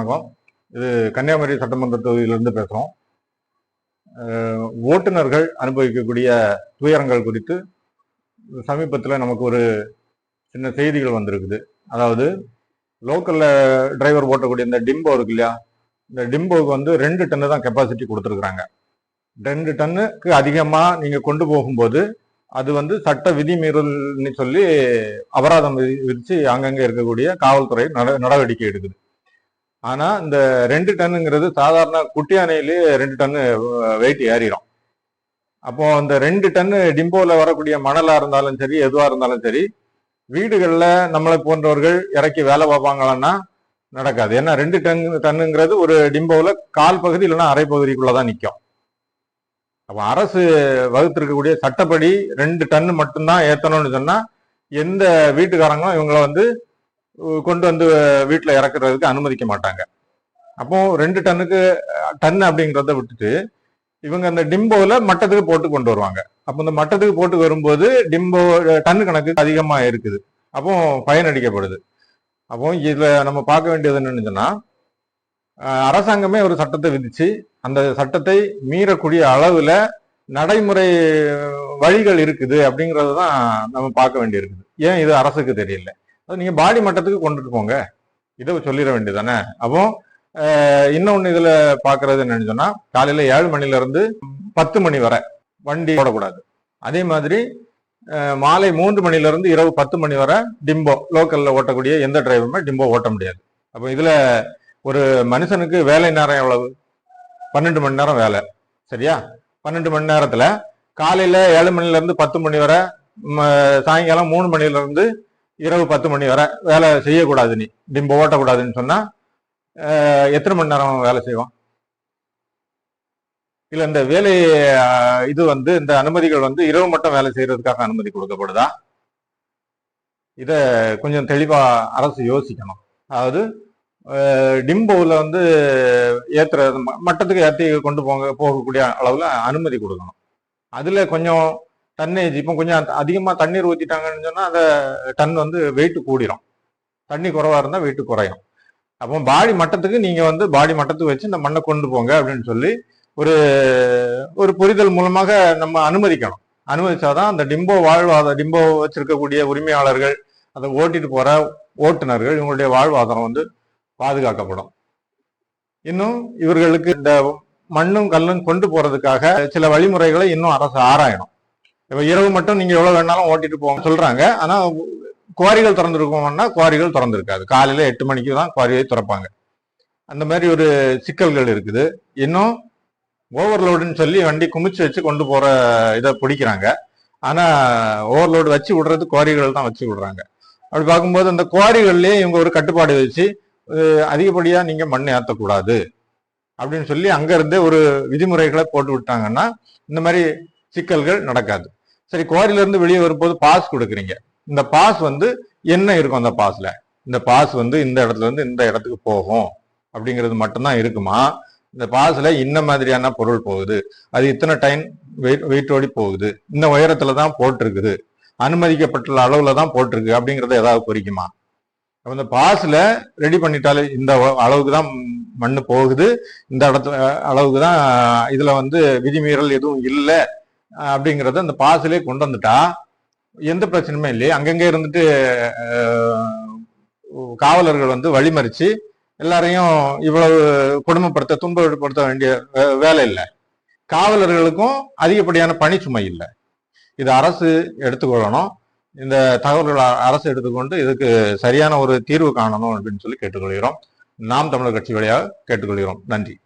வணக்கம். இது கன்னியாகுமரி சட்டமன்ற தொகுதியிலிருந்து பேசுகிறோம். ஓட்டுநர்கள் அனுபவிக்கக்கூடிய துயரங்கள் குறித்து சமீபத்தில் நமக்கு ஒரு சின்ன செய்திகள் வந்திருக்குது. அதாவது லோக்கலில் டிரைவர் ஓட்டக்கூடிய இந்த டிம்போ இருக்கு இல்லையா, இந்த டிம்போவுக்கு வந்து 2 டன்னு தான் கெப்பாசிட்டி கொடுத்துருக்குறாங்க. 2 டன்னுக்கு அதிகமாக நீங்கள் கொண்டு போகும்போது அது வந்து சட்ட விதிமீறல்னு சொல்லி அபராதம் விதித்து அங்கங்கே இருக்கக்கூடிய காவல்துறை நடவடிக்கை எடுக்குது. ஆனால் இந்த 2 டன்னுங்கிறது சாதாரண குட்டி யானையிலேயே 2 டன்னு வெயிட் ஏறிடும். அப்போ அந்த 2 டன்னு டிம்போவில் வரக்கூடிய மணலாக இருந்தாலும் சரி, எதுவாக இருந்தாலும் சரி, வீடுகளில் நம்மளை போன்றவர்கள் இறக்கி வேலை பார்ப்பாங்களான்னா நடக்காது. ஏன்னா 2 டன்னுங்கிறது ஒரு டிம்போவில் கால் பகுதி இல்லைன்னா அரை பகுதிக்குள்ளதான் நிற்கும். அப்போ அரசு வகுத்திருக்கக்கூடிய சட்டப்படி 2 டன்னு மட்டும்தான் ஏற்றணும்னு சொன்னா எந்த வீட்டுக்காரங்களும் இவங்களை வந்து கொண்டு வந்து வீட்டில் இறக்குறதுக்கு அனுமதிக்க மாட்டாங்க. அப்போ 2 டன்னு அப்படிங்கிறத விட்டுட்டு இவங்க அந்த டிம்போவில் மட்டத்துக்கு போட்டு கொண்டு வருவாங்க. அப்போ இந்த மட்டத்துக்கு போட்டு வரும்போது டிம்போ டன்னு கணக்கு அதிகமாக இருக்குது. அப்போ ஃபைன் அடிக்கப்படுது. அப்போ இதுல நம்ம பார்க்க வேண்டியது என்னன்னு சொன்னா, அரசாங்கமே ஒரு சட்டத்தை விதிச்சு அந்த சட்டத்தை மீறக்கூடிய அளவுல நடைமுறை வழிகள் இருக்குது அப்படிங்கறது தான் நம்ம பார்க்க வேண்டியிருக்குது. ஏன் இது அரசுக்கு தெரியல? அது நீங்க பாடி மட்டத்துக்கு கொண்டுட்டு போங்க, இதை சொல்லிட வேண்டியதானே. அப்போ இன்னொன்னு இதுல பாக்குறது என்னன்னு சொன்னா, காலையில 7 மணில இருந்து 10 மணி வரை வண்டி ஓடக்கூடாது. அதே மாதிரி மாலை 3 மணில இருந்து இரவு 10 மணி வரை டிம்போ லோக்கல்ல ஓட்டக்கூடிய எந்த டிரைவருமே டிம்போ ஓட்ட முடியாது. அப்போ இதுல ஒரு மனுஷனுக்கு வேலை நேரம் எவ்வளவு? 12 மணி நேரம் வேலை, சரியா? 12 மணி நேரத்துல காலையில 7 மணில இருந்து 10 மணி வரை, சாயங்காலம் 3 மணில இருந்து இரவு 10 மணி வரை வேலை செய்யக்கூடாது, நீ டிம்போ ஓட்டக்கூடாதுன்னு சொன்னா எத்தனை மணி நேரம் வேலை செய்வான்? இல்ல இந்த வேலை இது வந்து இந்த அனுமதிகள் வந்து இரவு மட்டும் வேலை செய்யறதுக்காக அனுமதி கொடுக்கப்படுதா? இத கொஞ்சம் தெளிவா அரசு யோசிக்கணும். அதாவது டிம்போவில் வந்து ஏத்துறது மட்டத்துக்கு ஏற்றி கொண்டு போகக்கூடிய அளவுல அனுமதி கொடுக்கணும். அதுல கொஞ்சம் டன்னேஜ், இப்போ கொஞ்சம் அதிகமா தண்ணீர் ஊற்றிட்டாங்கன்னு சொன்னா அந்த டன் வந்து வெயிட் கூடிரும். தண்ணி குறைவா இருந்தா வெயிட் குறையும். அப்போ பாடி மட்டத்துக்கு நீங்க வந்து பாடி மட்டத்துக்கு வச்சு இந்த மண்ணை கொண்டு போங்க அப்படின்னு சொல்லி ஒரு புரிதல் மூலமாக நம்ம அனுமதிக்கணும். அனுமதிச்சாதான் அந்த டிம்போ டிம்போ வச்சிருக்கக்கூடிய உரிமையாளர்கள், அதை ஓட்டிட்டு போற ஓட்டுநர்கள், இவங்களுடைய வாழ்வாதாரம் வந்து பாதுகாக்கப்படும். இன்னும் இவர்களுக்கு இந்த மண்ணும் கல்லும் கொண்டு போறதுக்காக சில வழிமுறைகளை இன்னும் அரசு ஆராயணும். இப்ப இரவு மட்டும் நீங்க எவ்வளவு வேணாலும் ஓட்டிட்டு போங்க சொல்றாங்க. ஆனா குவாரிகள் திறந்துருக்கோம்னா குவாரிகள் திறந்திருக்காது. காலையில 8 மணிக்கு தான் குவாரியை திறப்பாங்க. அந்த மாதிரி ஒரு சிக்கல்கள் இருக்குது. இன்னும் ஓவர்லோடுன்னு சொல்லி வண்டி குமிச்சு வச்சு கொண்டு போற இதை பிடிக்கிறாங்க. ஆனா ஓவர்லோடு வச்சு விடுறது குவாரிகள் தான் வச்சு விடுறாங்க. அப்படி பார்க்கும்போது அந்த குவாரிகள்லயே இவங்க ஒரு கட்டுப்பாடு வச்சு அதிகப்படியா நீங்க மண் ஏற்றக்கூடாது அப்படின்னு சொல்லி அங்க இருந்தே ஒரு விதிமுறைகளை போட்டு விட்டாங்கன்னா இந்த மாதிரி சிக்கல்கள் நடக்காது. சரி, குவாரில இருந்து வெளியே வரும்போது பாஸ் கொடுக்குறீங்க. இந்த பாஸ் வந்து என்ன இருக்கும்? அந்த பாஸ்ல இந்த பாஸ் வந்து இந்த இடத்துல இருந்து இந்த இடத்துக்கு போகும் அப்படிங்கிறது மட்டும்தான் இருக்குமா? இந்த பாஸ்ல இன்ன மாதிரியான பொருள் போகுது, அது இத்தனை டைம் வெயிட்டோடி போகுது, இந்த உயரத்துல தான் போட்டிருக்குது, அனுமதிக்கப்பட்டுள்ள அளவுல தான் போட்டிருக்கு அப்படிங்கறத ஏதாவது குறிக்குமா? இந்த பாஸ்ல ரெடி பண்ணிட்டாலே இந்த அளவுக்கு தான் மண்ணு போகுது, இந்த இடத்துல அளவுக்கு தான், இதுல வந்து விதிமீறல் எதுவும் இல்லை அப்படிங்கறத அந்த பாஸ்லயே கொண்டு வந்துட்டா எந்த பிரச்சனையுமே இல்லையே. அங்கங்க இருந்துட்டு காவலர்கள் வந்து வழிமறிச்சு எல்லாரையும் இவ்வளவு கொடுமைப்படுத்த துன்பப்படுத்த வேண்டிய வேலை இல்லை. காவலர்களுக்கும் அதிகப்படியான பணி சுமை இல்லை. இது அரசு எடுத்துக்கொள்ளணும். இந்த தகவல்களை அரசு எடுத்துக்கொண்டு இதுக்கு சரியான ஒரு தீர்வு காணணும் அப்படின்னு சொல்லி கேட்டுக்கொள்கிறோம். நாம் தமிழர் கட்சி வழியாக கேட்டுக்கொள்கிறோம். நன்றி.